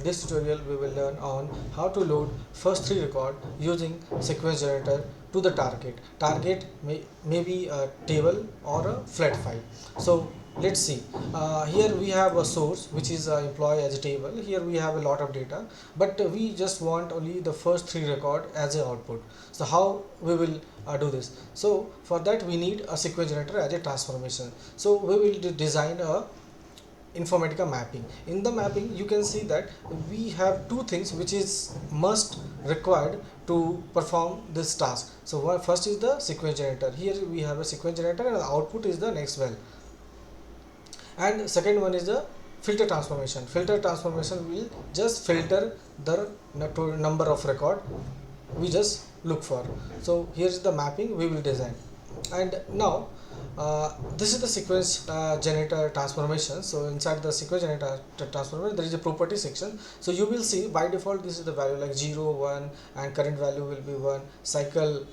this tutorial we will learn on how to load first three record using sequence generator to the target. Target may be a table or a flat file. So let's see. Here we have a source which is employee as a table. Here we have a lot of data, but we just want only the first three record as an output. So how we will do this? So for that we need a sequence generator as a transformation. So we will design a Informatica mapping. In the mapping you can see that we have two things which is must required to perform this task. So first is the sequence generator. Here we have a sequence generator and the output is the next well, and second one is the filter transformation. Filter transformation will just filter the number of record we just look for. So here is the mapping we will design. And now this is the sequence generator transformation. So inside the sequence generator transformation there is a property section. So you will see by default this is the value like 0, 1, and current value will be 1, cycle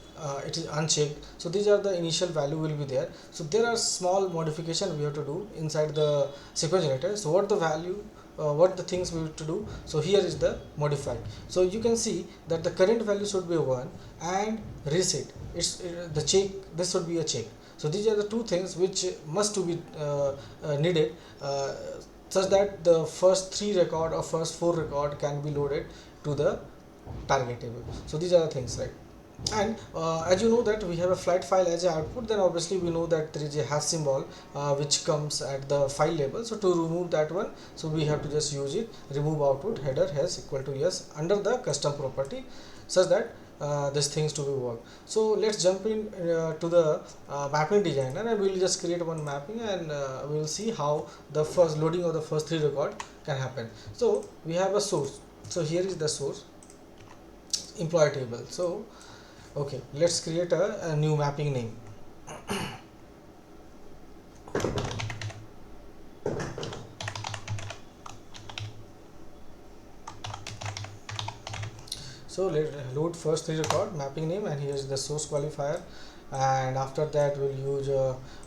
it is unchecked. So these are the initial value will be there. So there are small modification we have to do inside the sequence generator. So what the value what the things we have to do? So here is the modify. So you can see that the current value should be 1 and reset. It's the check, this should be a check. So these are the two things which must to be needed such that the first three record or first four record can be loaded to the target table. So these are the things, right? And as you know that we have a flat file as an output, then obviously we know that there is a hash symbol which comes at the file label. So to remove that one, so we have to just use it, remove output header has equal to yes under the custom property, such that these things to be work. So let's jump in to the mapping designer, and we will just create one mapping, and we will see how the first loading of the first three record can happen. So we have a source. So here is the source, employee table. So okay, let's create a new mapping name. So let's load first three record, mapping name, and here is the source qualifier. And after that we'll use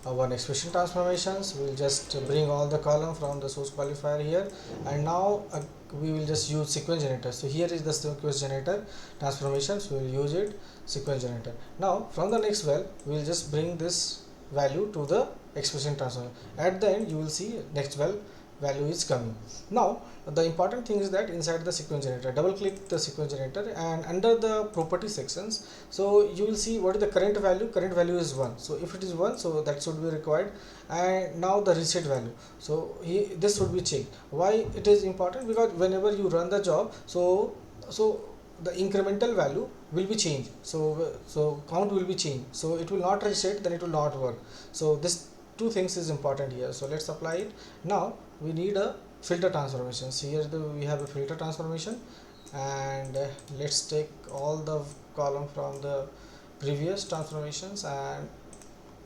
one expression transformations. We'll just bring all the column from the source qualifier here, and now we will just use sequence generator. So here is the sequence generator transformations. We will use it, sequence generator. Now from the next well we will just bring this value to the expression transform. At the end you will see next well value is coming. Now the important thing is that inside the sequence generator, double click the sequence generator, and under the property sections, so you will see what is the current value. Current value is 1. So if it is 1, so that should be required. And now the reset value, so this should be checked. Why it is important? Because whenever you run the job, so the incremental value will be changed. So count will be changed. So it will not reset, then it will not work. So this two things is important here. So let's apply it. Now we need a filter transformation. So here we have a filter transformation, and let's take all the column from the previous transformations, and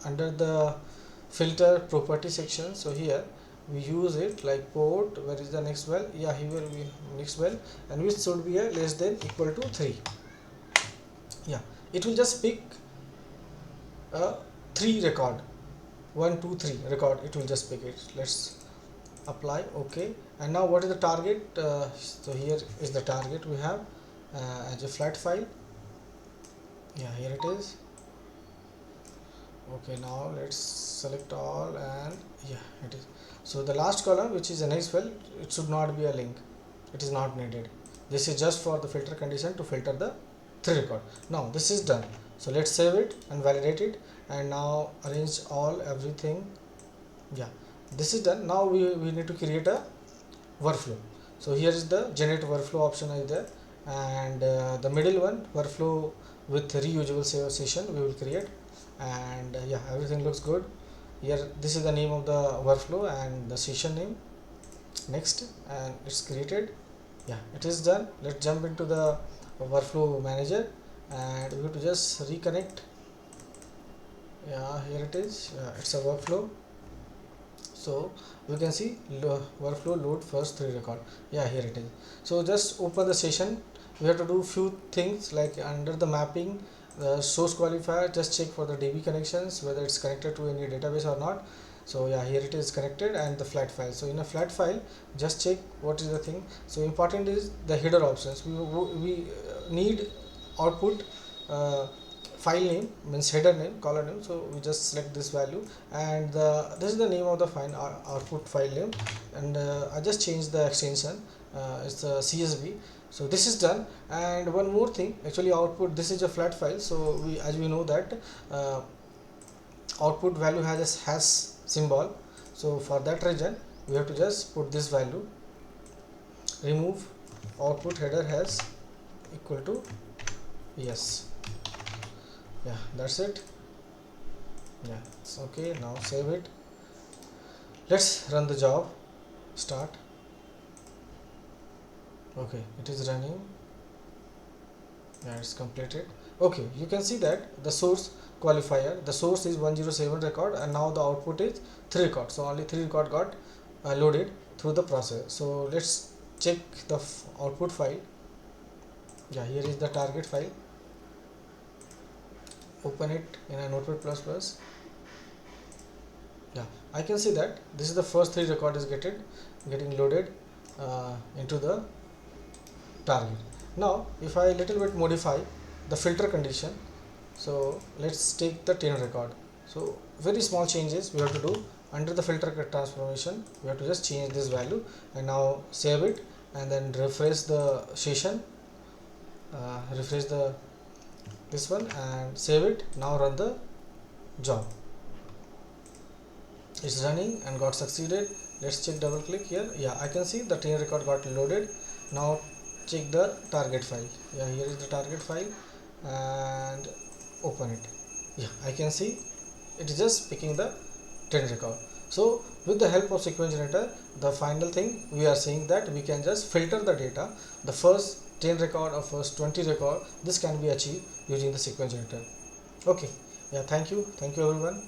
under the filter property section, so here we use it like port. Where is the next well? Yeah, here we next well, and which should be a less than equal to 3. Yeah, it will just pick a 3 record, 1 2 3 record. It will just pick it. Let's apply. Okay, and now what is the target? So here is the target we have as a flat file. Yeah, here it is. Okay, now let's select all, and yeah, it is. So the last column, which is the next well, it should not be a link. It is not needed. This is just for the filter condition to filter the 3 record. Now this is done. So let's save it and validate it, and now arrange all everything. Yeah, this is done. Now we need to create a workflow. So here is the generate workflow option is there, and the middle one, workflow with reusable session, we will create. And yeah, everything looks good here. This is the name of the workflow and the session name. Next, and it's created. Yeah, it is done. Let's jump into the workflow manager, and we have to just reconnect. Yeah, here it is. It's a workflow. So we can see workflow load first 3 record. Yeah, here it is. So just open the session. We have to do few things like under the mapping, the source qualifier, just check for the DB connections, whether it's connected to any database or not. So yeah, here it is connected, and the flat file. So in a flat file, just check what is the thing. So important is the header options. We need output file name, means header name, column name. So we just select this value, and this is the name of the file, output file name. And I just changed the extension, it's the CSV. So this is done. And one more thing, actually output, this is a flat file, so we, as we know that output value has a hash symbol. So for that reason we have to just put this value, remove output header has equal to yes. Yeah, that's it. Yeah, it's okay. Now save it. Let's run the job. Start. Okay, it is running. Yeah, it's completed. Okay, you can see that the source qualifier, the source is 107 record, and now the output is 3 record. So only 3 record got loaded through the process. So let's check the output file. Yeah, here is the target file. Open it in a notepad++. Yeah, I can see that this is the first 3 record is getting loaded into the target. Now if I little bit modify the filter condition, so let's take the 10 record. So very small changes we have to do. Under the filter transformation, we have to just change this value, and now save it, and then refresh the session, refresh the this one, and save it. Now run the job. It's running and got succeeded. Let's check, double click here. Yeah, I can see the 10 record got loaded. Now check the target file. Yeah, here is the target file, and open it. Yeah, I can see it is just picking the 10 record. So with the help of sequence generator, the final thing we are saying that we can just filter the data, the first 10 record or first 20 record. This can be achieved using the sequence generator. Okay, yeah, thank you everyone.